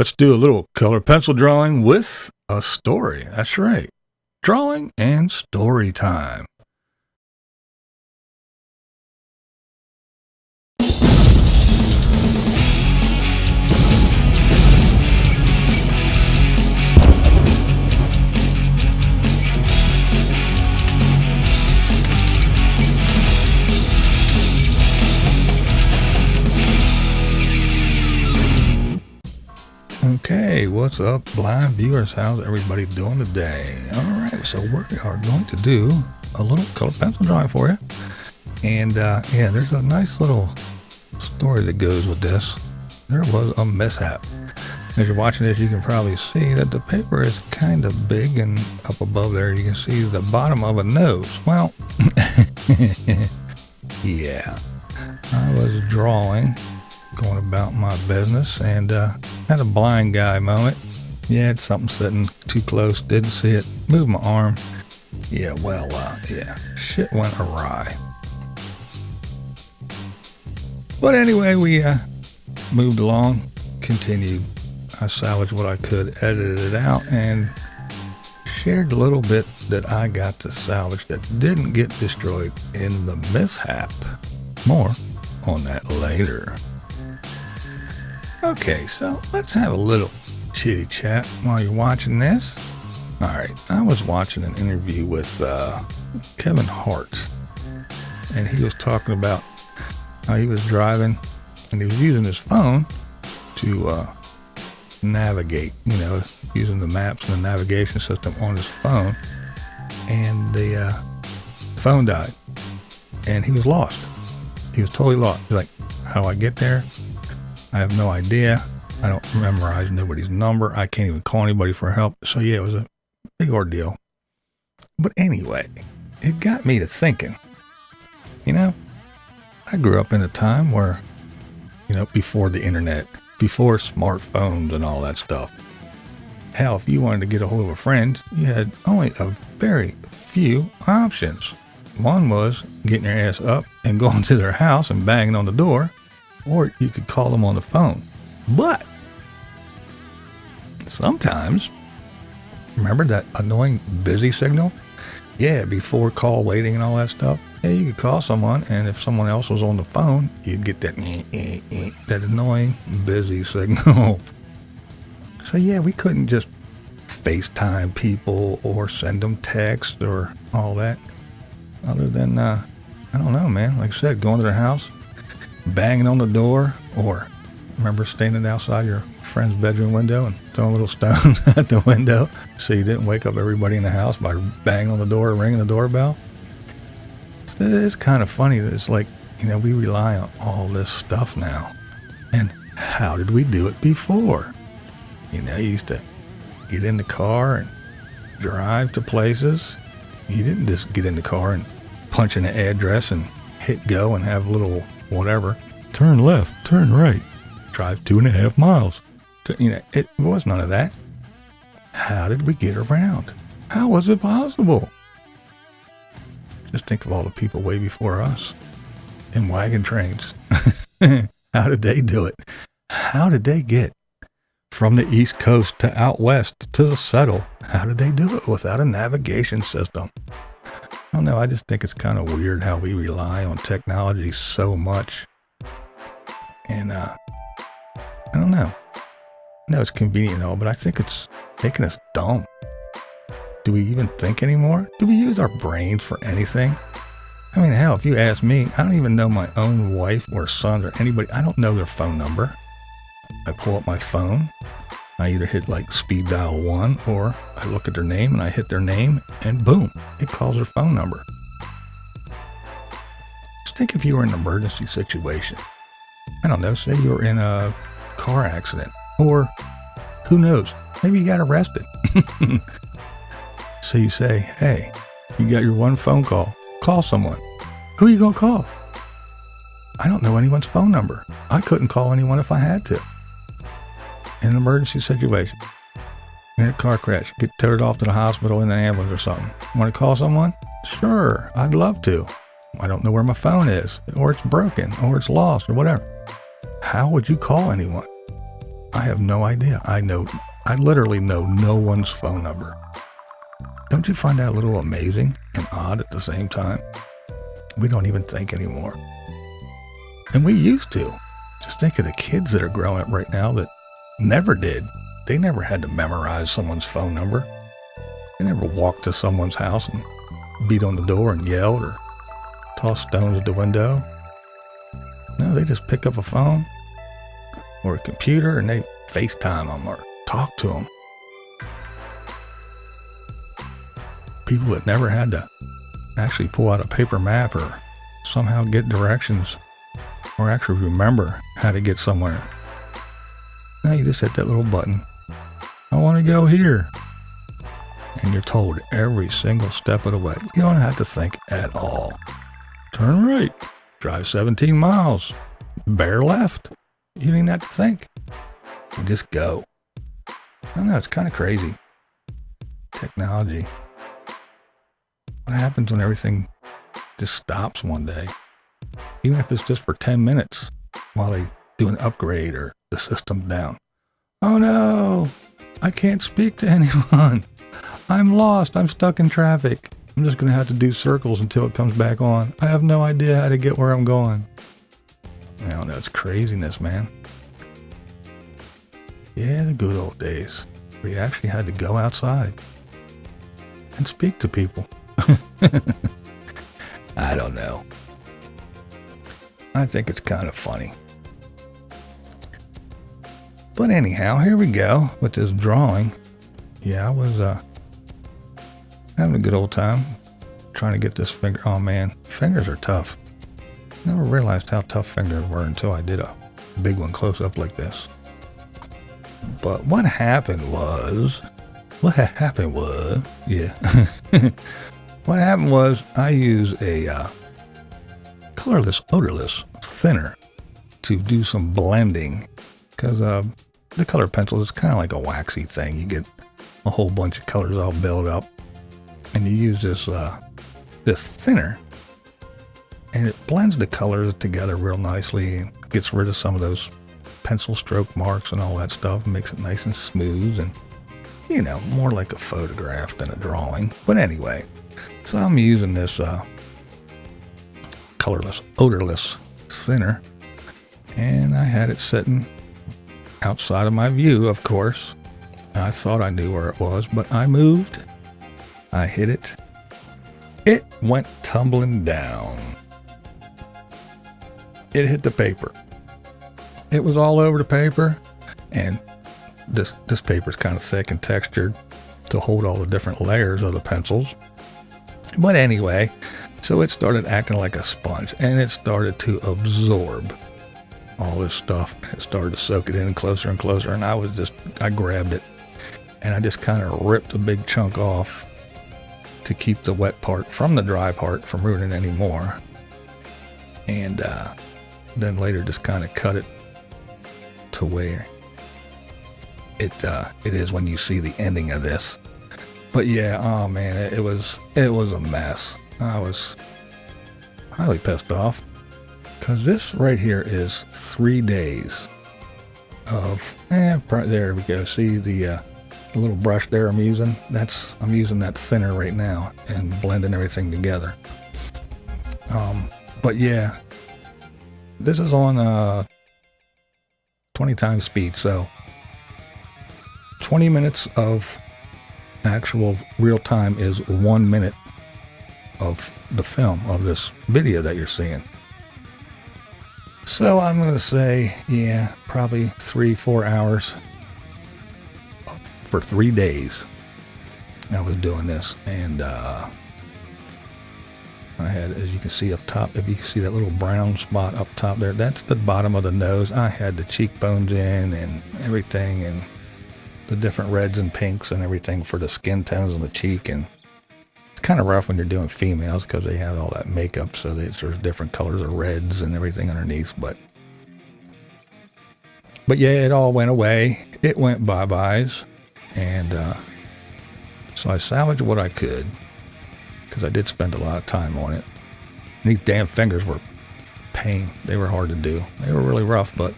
Let's do a little color pencil drawing with a story. That's right. Drawing and story time. Okay, what's up, blind viewers? How's everybody doing today? All right, so we are going to do a little color pencil drawing for you. And yeah, there's a nice little story that goes with this. There was a mishap. As you're watching this, you can probably see that the paper is kind of big, and up above there you can see the bottom of a nose. Well, yeah, I was drawing, going about my business, and had a blind guy moment. Yeah, it's something sitting too close, didn't see it, moved my arm. Yeah, well, yeah, shit went awry. But anyway, we moved along, continued. I salvaged what I could, edited it out, and shared a little bit that I got to salvage that didn't get destroyed in the mishap. More on that later. Okay, so let's have a little chitty chat while you're watching this. All right, I was watching an interview with Kevin Hart, and he was talking about how he was driving and he was using his phone to navigate, you know, using the maps and the navigation system on his phone, and the phone died, and he was lost. He was totally lost. He's like, how do I get there? I have no idea. I don't memorize nobody's number. I can't even call anybody for help. So yeah, it was a big ordeal. But anyway, it got me to thinking, you know, I grew up in a time where, you know, before the internet, before smartphones and all that stuff. Hell, if you wanted to get a hold of a friend, you had only a very few options. One was getting your ass up and going to their house and banging on the door, or you could call them on the phone. But sometimes, remember that annoying busy signal? Yeah, before call waiting and all that stuff. Yeah, you could call someone, and if someone else was on the phone, you'd get that that annoying busy signal. So yeah, we couldn't just FaceTime people or send them text or all that. Other than, I don't know, man. Like I said, going to their house, banging on the door, or remember standing outside your friend's bedroom window and throwing little stones at the window so you didn't wake up everybody in the house by banging on the door or ringing the doorbell. It's kind of funny that it's like, you know, we rely on all this stuff now. And how did we do it before? You know, you used to get in the car and drive to places. You didn't just get in the car and punch in an address and hit go and have a little whatever. Turn left, turn right, drive 2.5 miles. You know, it was none of that. How did we get around? How was it possible? Just think of all the people way before us in wagon trains. How did they do it? How did they get from the East Coast to out west to the settle? How did they do it without a navigation system? I don't know. I just think it's kind of weird how we rely on technology so much. And I don't know. I know it's convenient and all, but I think it's making us dumb. Do we even think anymore? Do we use our brains for anything? I mean, hell, if you ask me, I don't even know my own wife or sons or anybody. I don't know their phone number. I pull up my phone. I either hit like speed dial 1, or I look at their name and I hit their name, and boom, it calls their phone number. Just think if you were in an emergency situation. I don't know, say you were in a car accident, or who knows, maybe you got arrested. So you say, hey, you got your one phone call. Call someone. Who are you going to call? I don't know anyone's phone number. I couldn't call anyone if I had to. In an emergency situation, in a car crash, get towed off to the hospital in an ambulance or something. Want to call someone? Sure, I'd love to. I don't know where my phone is, or it's broken, or it's lost, or whatever. How would you call anyone? I have no idea. I literally know no one's phone number. Don't you find that a little amazing and odd at the same time? We don't even think anymore. And we used to. Just think of the kids that are growing up right now that never did. They never had to memorize someone's phone number. They never walked to someone's house and beat on the door and yelled or tossed stones at the window. No, they just pick up a phone or a computer and they FaceTime them or talk to them. People that never had to actually pull out a paper map or somehow get directions or actually remember how to get somewhere. Now you just hit that little button. I want to go here. And you're told every single step of the way. You don't have to think at all. Turn right. Drive 17 miles. Bear left. You don't even have to think. You just go. I don't know, it's kind of crazy. Technology. What happens when everything just stops one day? Even if it's just for 10 minutes while they do an upgrade or the system's down. Oh no, I can't speak to anyone. I'm lost. I'm stuck in traffic. I'm just going to have to do circles until it comes back on. I have no idea how to get where I'm going. I don't know. It's craziness, man. Yeah, the good old days where you actually had to go outside and speak to people. I don't know. I think it's kind of funny. But anyhow, here we go with this drawing. Yeah, I was having a good old time trying to get this finger. Oh man, fingers are tough. Never realized how tough fingers were until I did a big one close up like this. But what happened was, yeah. What happened was I use a colorless, odorless thinner to do some blending because the color pencils is kind of like a waxy thing. You get a whole bunch of colors all built up, and you use this thinner, and it blends the colors together real nicely and gets rid of some of those pencil stroke marks and all that stuff, and makes it nice and smooth and, you know, more like a photograph than a drawing. But anyway, so I'm using this colorless, odorless thinner, and I had it sitting outside of my view, of course. I thought I knew where it was, but I moved. I hit it. It went tumbling down. It hit the paper. It was all over the paper, and this paper's kind of thick and textured to hold all the different layers of the pencils. But anyway, so it started acting like a sponge, and it started to absorb all this stuff. It started to soak it in closer and closer, and I grabbed it, and I just kind of ripped a big chunk off to keep the wet part from the dry part from ruining any more. And then later just kind of cut it to where it is when you see the ending of this. But yeah, oh man, it was a mess. I was highly pissed off because this right here is 3 days of, there we go. See the little brush there I'm using? I'm using that thinner right now and blending everything together. But yeah, this is on 20 times speed, so 20 minutes of actual real time is 1 minute of the film of this video that you're seeing. So I'm going to say, yeah, probably 3-4 hours for 3 days I was doing this. And I had, as you can see up top, if you can see that little brown spot up top there, that's the bottom of the nose. I had the cheekbones in and everything, and the different reds and pinks and everything for the skin tones on the cheek. And it's kind of rough when you're doing females because they have all that makeup, so there's different colors of reds and everything underneath. But yeah, it all went away. It went bye-byes. And so I salvaged what I could because I did spend a lot of time on it. And these damn fingers were pain. They were hard to do. They were really rough, but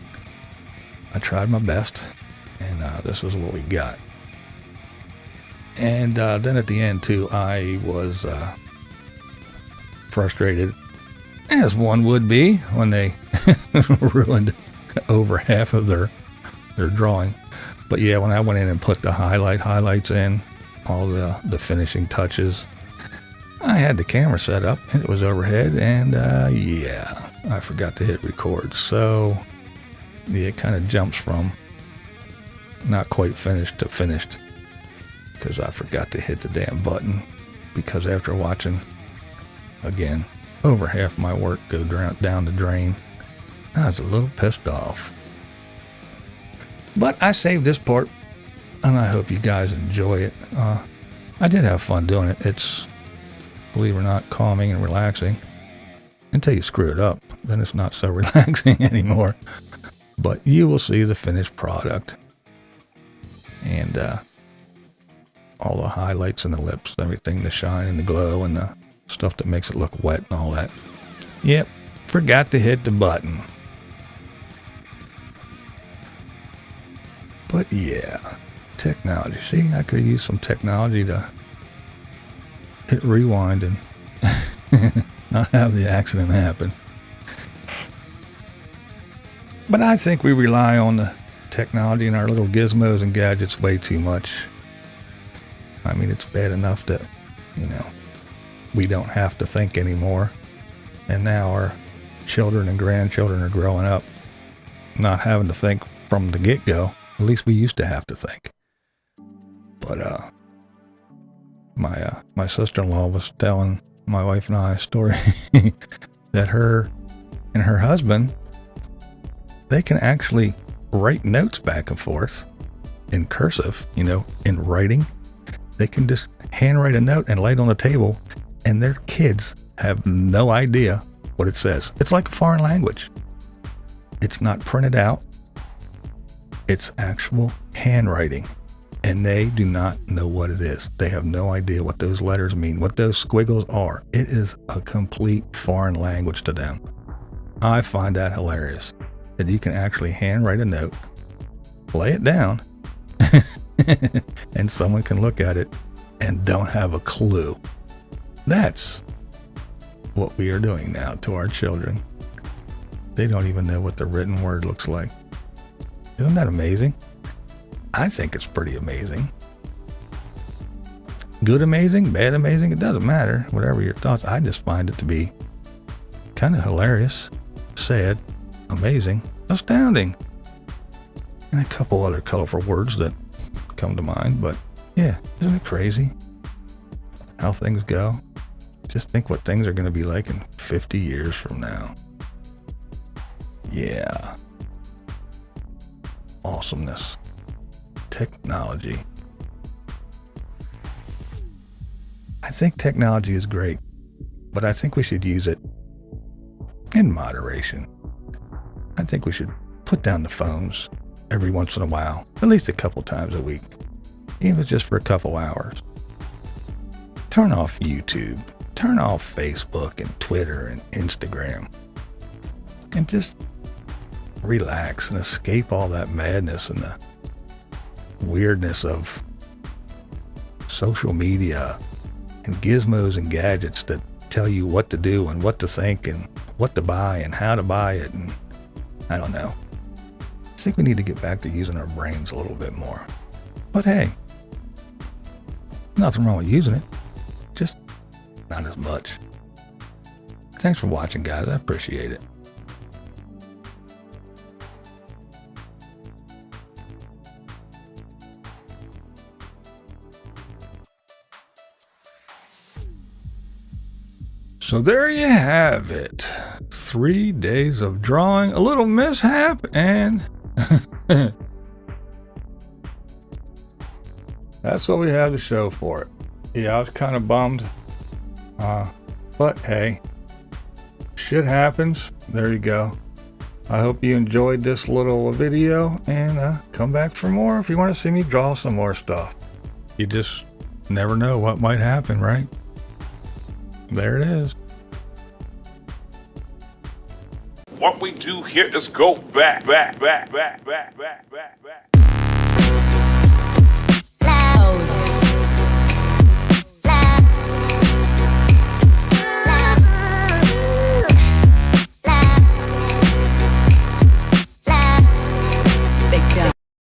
I tried my best. And this is what we got. And then at the end, too, I was frustrated, as one would be when they ruined over half of their drawing. But yeah, when I went in and put the highlights in, all the finishing touches, I had the camera set up and it was overhead, and yeah, I forgot to hit record. So yeah, it kind of jumps from not quite finished to finished because I forgot to hit the damn button. Because after watching, again, over half my work go down the drain, I was a little pissed off. But I saved this part, and I hope you guys enjoy it. I did have fun doing it. It's, believe it or not, calming and relaxing. Until you screw it up, then it's not so relaxing anymore. But you will see the finished product. And all the highlights and the lips, everything, the shine and the glow and the stuff that makes it look wet and all that. Yep, forgot to hit the button. But yeah, technology. See, I could have used some technology to hit rewind and not have the accident happen. But I think we rely on the technology and our little gizmos and gadgets way too much. I mean, it's bad enough that, we don't have to think anymore. And now our children and grandchildren are growing up not having to think from the get-go. At least we used to have to think. But my sister-in-law was telling my wife and I a story that her and her husband, they can actually write notes back and forth in cursive, in writing. They can just handwrite a note and lay it on the table, and their kids have no idea what it says. It's like a foreign language. It's not printed out. It's actual handwriting, and they do not know what it is. They have no idea what those letters mean, what those squiggles are. It is a complete foreign language to them. I find that hilarious, that you can actually handwrite a note, lay it down, and someone can look at it and don't have a clue. That's what we are doing now to our children. They don't even know what the written word looks like. Isn't that amazing? I think it's pretty amazing. Good amazing, bad amazing, it doesn't matter. Whatever your thoughts, I just find it to be kind of hilarious, sad, amazing, astounding, and a couple other colorful words that come to mind. But yeah, isn't it crazy how things go? Just think what things are going to be like in 50 years from now. Yeah. Awesomeness. Technology. I think technology is great, but I think we should use it in moderation. I think we should put down the phones every once in a while, at least a couple times a week, even if it's just for a couple hours. Turn off YouTube, turn off Facebook and Twitter and Instagram, and just relax and escape all that madness and the weirdness of social media and gizmos and gadgets that tell you what to do and what to think and what to buy and how to buy it. And I don't know. I think we need to get back to using our brains a little bit more. But hey, nothing wrong with using it, just not as much. Thanks for watching, guys. I appreciate it. So there you have it. 3 days of drawing, a little mishap, and that's what we have to show for it. Yeah, I was kind of bummed. But hey, shit happens. There you go. I hope you enjoyed this little video, and come back for more if you want to see me draw some more stuff. You just never know what might happen, right? There it is. What we do here is go back.